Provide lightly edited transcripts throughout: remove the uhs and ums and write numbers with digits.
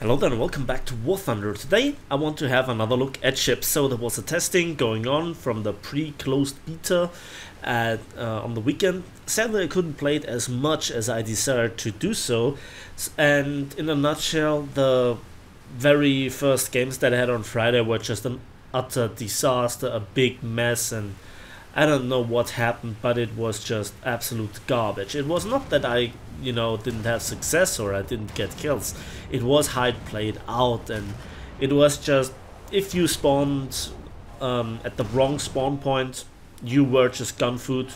Hello there and welcome back to War Thunder. Today I want to have another look at ships. So there was a testing going on from the pre-closed beta on the weekend. Sadly I couldn't play it as much as I desired to do so, and in a nutshell the very first games that I had on Friday were just an utter disaster, a big mess, and I don't know what happened, but it was just absolute garbage. It was not that I, didn't have success or I didn't get kills. It was how it played out, and it was just, if you spawned at the wrong spawn point, you were just gun food,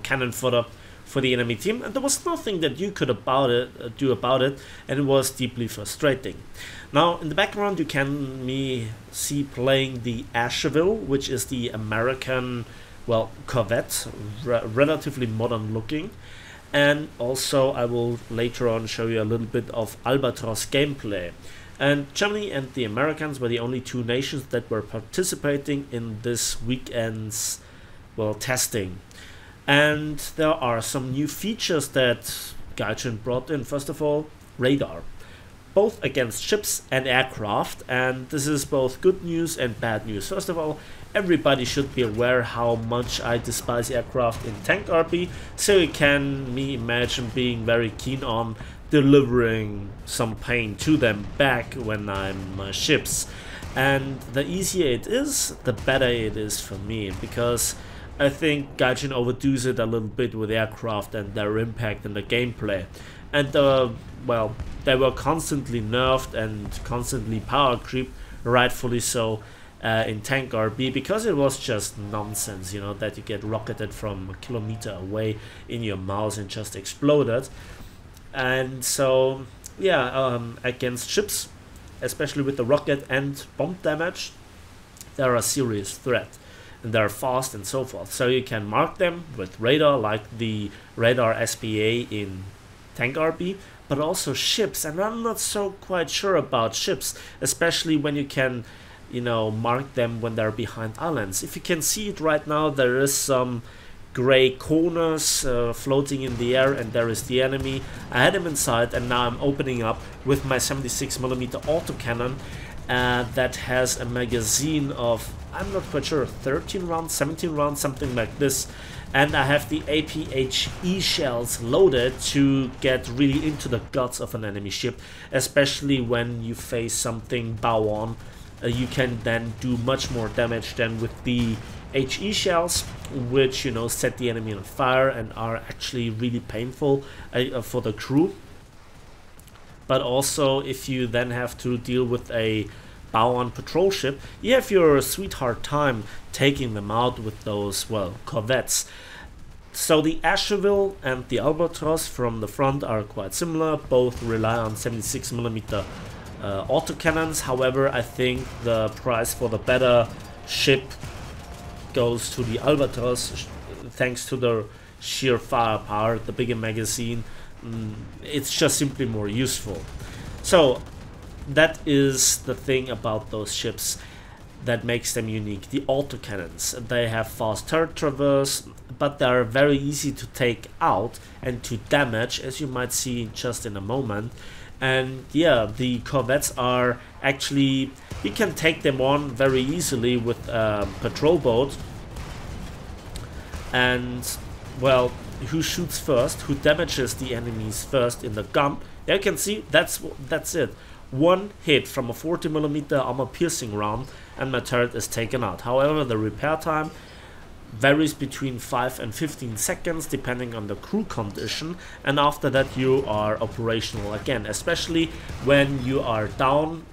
cannon fodder for the enemy team, and there was nothing that you could do about it, and it was deeply frustrating. Now, in the background you can see playing the Asheville, which is the American, well, Corvette, relatively modern looking, and also I will later on show you a little bit of Albatros gameplay. And Germany and the Americans were the only two nations that were participating in this weekend's, well, testing. And there are some new features that Gaijin brought in. First of all, radar, both against ships and aircraft, and this is both good news and bad news. First of all, everybody should be aware how much I despise aircraft in tank RP, so you can imagine being very keen on delivering some pain to them back when I'm ships. And the easier it is, the better it is for me, because I think Gaijin overdoes it a little bit with aircraft and their impact in the gameplay. And well, they were constantly nerfed and constantly power creep, rightfully so, in tank RB, because it was just nonsense, that you get rocketed from a kilometer away in your mouse and just exploded. And so, yeah, against ships, especially with the rocket and bomb damage, they're a serious threat. And they're fast and so forth. So you can mark them with radar, like the radar SPA in tank RB, but also ships. And I'm not so quite sure about ships, especially when you can, mark them when they're behind islands. If you can see it right now, there is some gray corners floating in the air, and there is the enemy. I had him inside, and now I'm opening up with my 76mm autocannon that has a magazine of, I'm not quite sure, 13 rounds, 17 rounds, something like this. And I have the APHE shells loaded to get really into the guts of an enemy ship, especially when you face something bow on. You can then do much more damage than with the HE shells, which set the enemy on fire and are actually really painful for the crew. But also, if you then have to deal with a bow-on patrol ship, you have your sweetheart time taking them out with those, well, Corvettes. So the Asheville and the Albatros from the front are quite similar. Both rely on 76mm autocannons. However, I think the price for the better ship goes to the Albatros, thanks to the sheer firepower, the bigger magazine. It's just simply more useful. So that is the thing about those ships that makes them unique. The autocannons, they have fast turret traverse, but they are very easy to take out and to damage, as you might see just in a moment. And yeah, the Corvettes are actually, you can take them on very easily with a patrol boat. And well, who shoots first, who damages the enemies first in the gun? There you can see, that's it. One hit from a 40mm armor piercing round and my turret is taken out. However, the repair time varies between 5 and 15 seconds depending on the crew condition, and after that you are operational again, especially when you are down,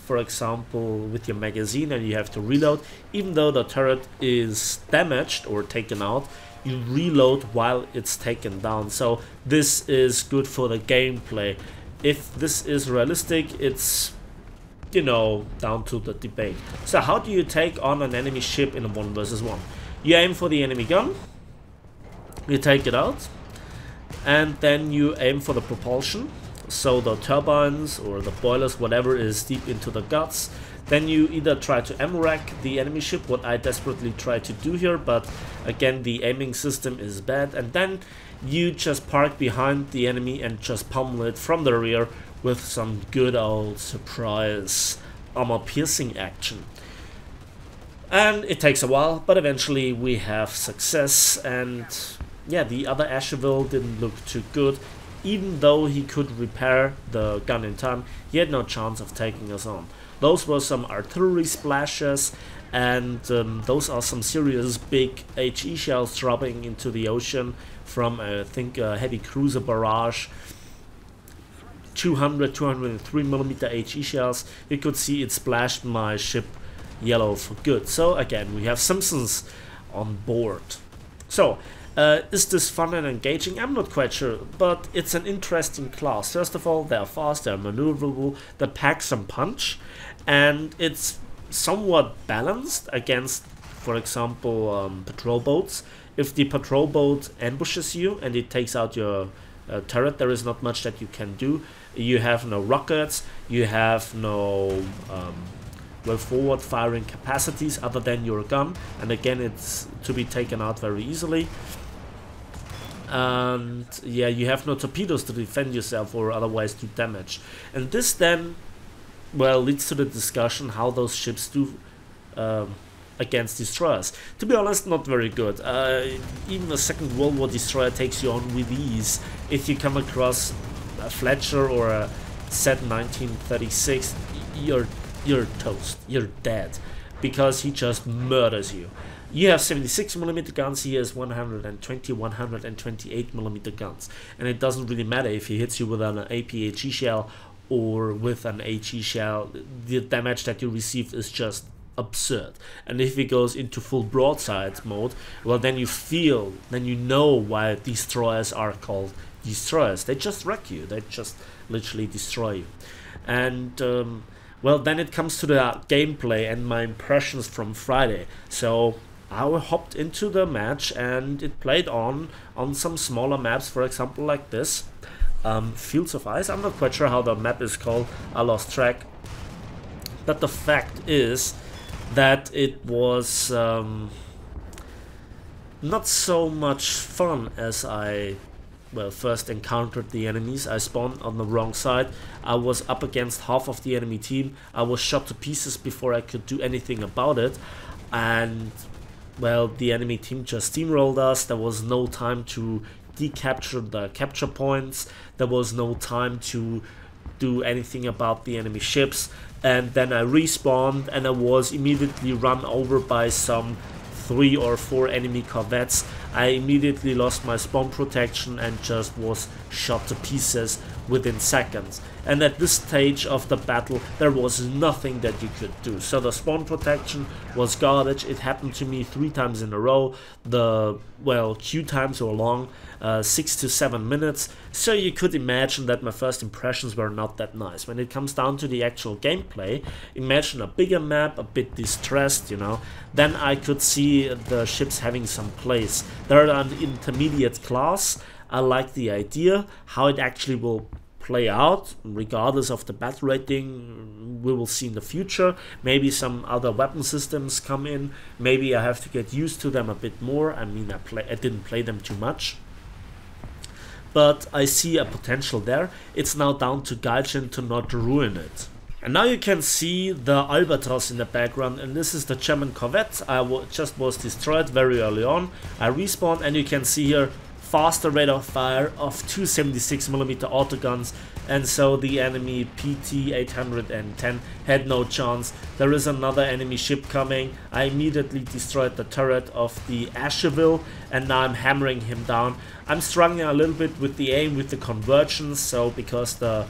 for example with your magazine, and you have to reload. Even though the turret is damaged or taken out, you reload while it's taken down. So this is good for the gameplay. If this is realistic, it's down to the debate. So how do you take on an enemy ship in a 1 versus 1? You aim for the enemy gun, you take it out, and then you aim for the propulsion, so the turbines or the boilers, whatever is deep into the guts. Then you either try to M-rack the enemy ship, what I desperately try to do here, but again the aiming system is bad, and then you just park behind the enemy and just pummel it from the rear with some good old surprise armor-piercing action. And it takes a while, but eventually we have success, and yeah, the other Asheville didn't look too good. Even though he could repair the gun in time, he had no chance of taking us on. Those were some artillery splashes, and those are some serious big HE shells dropping into the ocean from, I think, a heavy cruiser barrage. 203mm HE shells. You could see it splashed my ship yellow for good. So again, we have Simpsons on board. So is this fun and engaging? I'm not quite sure, but it's an interesting class. First of all, they're fast, they're maneuverable, they pack some punch, and it's somewhat balanced against, for example, patrol boats. If the patrol boat ambushes you and it takes out your turret, there is not much that you can do. You have no rockets, you have no well, forward firing capacities other than your gun, and again, it's to be taken out very easily. And yeah, you have no torpedoes to defend yourself or otherwise do damage. And this then, well, leads to the discussion how those ships do against destroyers. To be honest, not very good. Even a Second World War destroyer takes you on with ease. If you come across a Fletcher or a Z-1936, you're toast. You're dead, because he just murders you. You have 76mm guns, he has 120, 128mm guns. And it doesn't really matter if he hits you with an APHE shell or with an HE shell, the damage that you receive is just absurd. And if he goes into full broadside mode, well, then you know why destroyers are called destroyers. They just wreck you, they just literally destroy you. And well, then it comes to the gameplay and my impressions from Friday. So I hopped into the match and it played on some smaller maps, for example like this, Fields of Ice. I'm not quite sure how the map is called, I lost track. But the fact is that it was not so much fun as I first encountered the enemies. I spawned on the wrong side. I was up against half of the enemy team. I was shot to pieces before I could do anything about it. And well, the enemy team just steamrolled us. There was no time to decapture the capture points. There was no time to do anything about the enemy ships. And then I respawned and I was immediately run over by some 3 or 4 enemy Corvettes. I immediately lost my spawn protection and just was shot to pieces within seconds. And at this stage of the battle, there was nothing that you could do. So the spawn protection was garbage. It happened to me 3 times in a row. The, well, queue times were long, 6 to 7 minutes. So you could imagine that my first impressions were not that nice. When it comes down to the actual gameplay, imagine a bigger map, a bit distressed, you know, then I could see the ships having some place. They're an intermediate class. I like the idea. How it actually will play out, regardless of the battle rating, we will see in the future. Maybe some other weapon systems come in. Maybe I have to get used to them a bit more. I mean, I didn't play them too much, but I see a potential there. It's now down to Gaijin to not ruin it. And now you can see the Albatros in the background, and this is the German Corvette. I just was destroyed very early on. I respawned, and you can see here faster rate of fire of 2 76mm autoguns, and so the enemy PT 810 had no chance. There is another enemy ship coming. I immediately destroyed the turret of the Asheville, and now I'm hammering him down. I'm struggling a little bit with the aim, with the convergence, so because the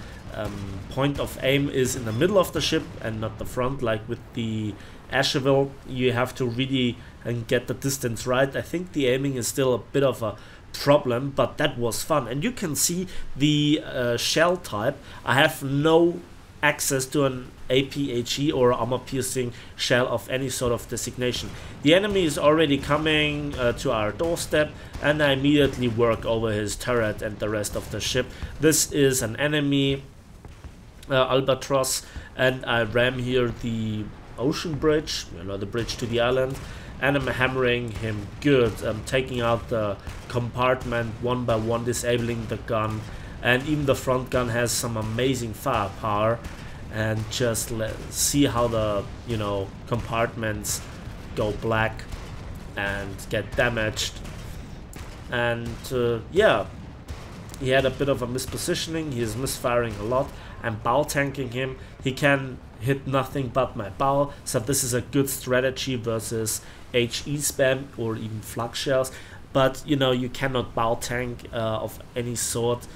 point of aim is in the middle of the ship and not the front, like with the Asheville, you have to really get the distance right. I think the aiming is still a bit of a problem, but that was fun. And you can see the shell type. I have no access to an APHE or armor piercing shell of any sort of designation. The enemy is already coming to our doorstep, and I immediately work over his turret and the rest of the ship. This is an enemy Albatros, and I ram here the ocean bridge, you know, the bridge to the island, and I'm hammering him good. I'm taking out the compartment one by one, disabling the gun, and even the front gun has some amazing firepower. And just see how the, you know, compartments go black and get damaged. And yeah, he had a bit of a mispositioning. He is misfiring a lot. I'm bow tanking him. He can hit nothing but my bow, so this is a good strategy versus HE spam or even flak shells. But you know, you cannot bow tank of any sort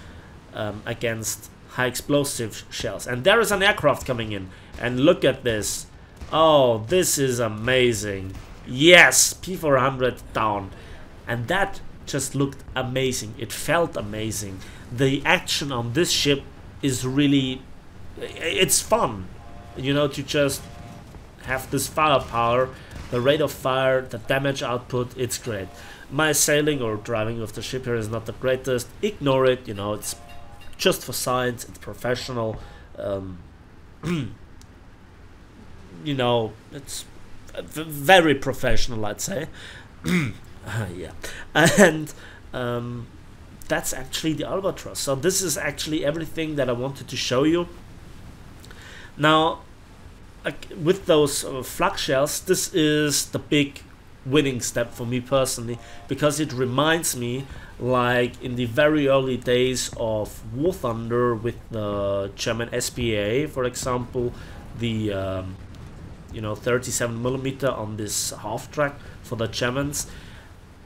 against high explosive shells. And there is an aircraft coming in, and look at this. Oh, this is amazing. Yes, P400 down. And that just looked amazing. It felt amazing. The action on this ship is really, it's fun, you know, to just have this firepower, the rate of fire, the damage output. It's great. My sailing or driving of the ship here is not the greatest. Ignore it, you know, it's just for science, it's professional. You know, it's very professional, I'd say. Yeah, and that's actually the Albatros. So this is actually everything that I wanted to show you. Now, with those flak shells, this is the big winning step for me personally, because it reminds me, like in the very early days of War Thunder with the German SPA, for example, the you know, 37mm on this half track for the Germans.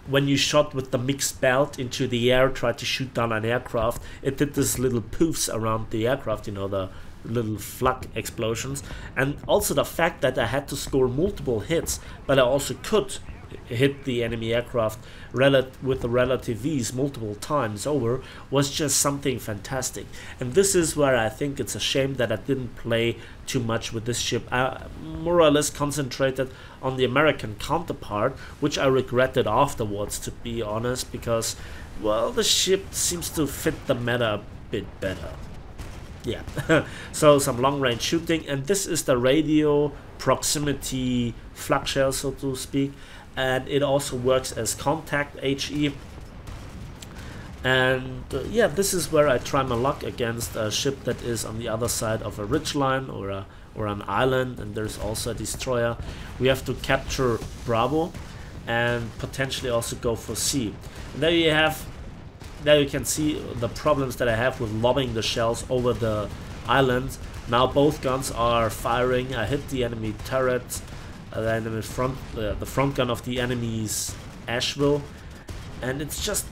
When you shot with the mixed belt into the air, tried to shoot down an aircraft, it did this little poofs around the aircraft, you know, the little flak explosions. And also the fact that I had to score multiple hits, but I also could hit the enemy aircraft with the relative ease multiple times over, was just something fantastic. And this is where I think it's a shame that I didn't play too much with this ship. I more or less concentrated on the American counterpart, which I regretted afterwards, to be honest, because, well, the ship seems to fit the meta a bit better. Yeah. So some long range shooting, and this is the radio proximity flak shell, so to speak. And it also works as contact HE. And yeah, this is where I try my luck against a ship that is on the other side of a ridgeline or an island, and there's also a destroyer. We have to capture Bravo and potentially also go for C. And there you can see the problems that I have with lobbing the shells over the island. Now both guns are firing. I hit the enemy turret. The front gun of the enemy's Asheville, and it's just,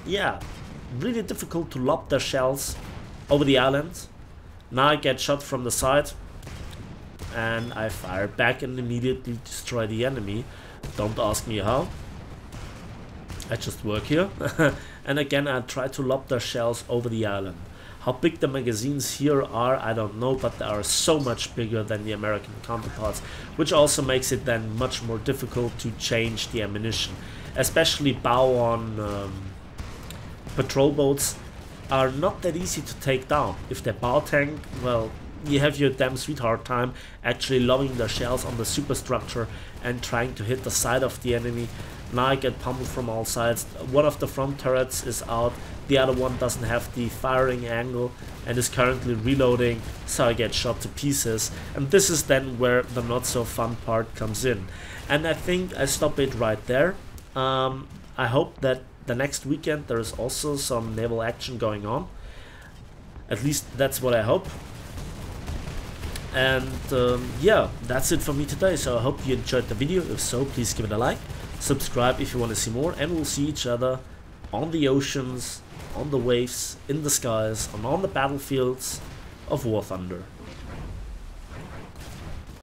yeah, really difficult to lob their shells over the island. Now I get shot from the side, and I fire back and immediately destroy the enemy. Don't ask me how. I just work here. And again, I try to lob their shells over the island. How big the magazines here are, I don't know, but they are so much bigger than the American counterparts, which also makes it then much more difficult to change the ammunition. Especially bow on patrol boats are not that easy to take down. If they bow tank, well, you have your damn sweetheart time actually lobbing their shells on the superstructure and trying to hit the side of the enemy. Now I get pummeled from all sides. One of the front turrets is out, the other one doesn't have the firing angle and is currently reloading, so I get shot to pieces. And this is then where the not so fun part comes in. And I think I stop it right there. I hope that the next weekend there is also some naval action going on. At least that's what I hope. And yeah, that's it for me today. So I hope you enjoyed the video. If so, please give it a like. Subscribe if you want to see more, and we'll see each other on the oceans, on the waves, in the skies, and on the battlefields of War Thunder.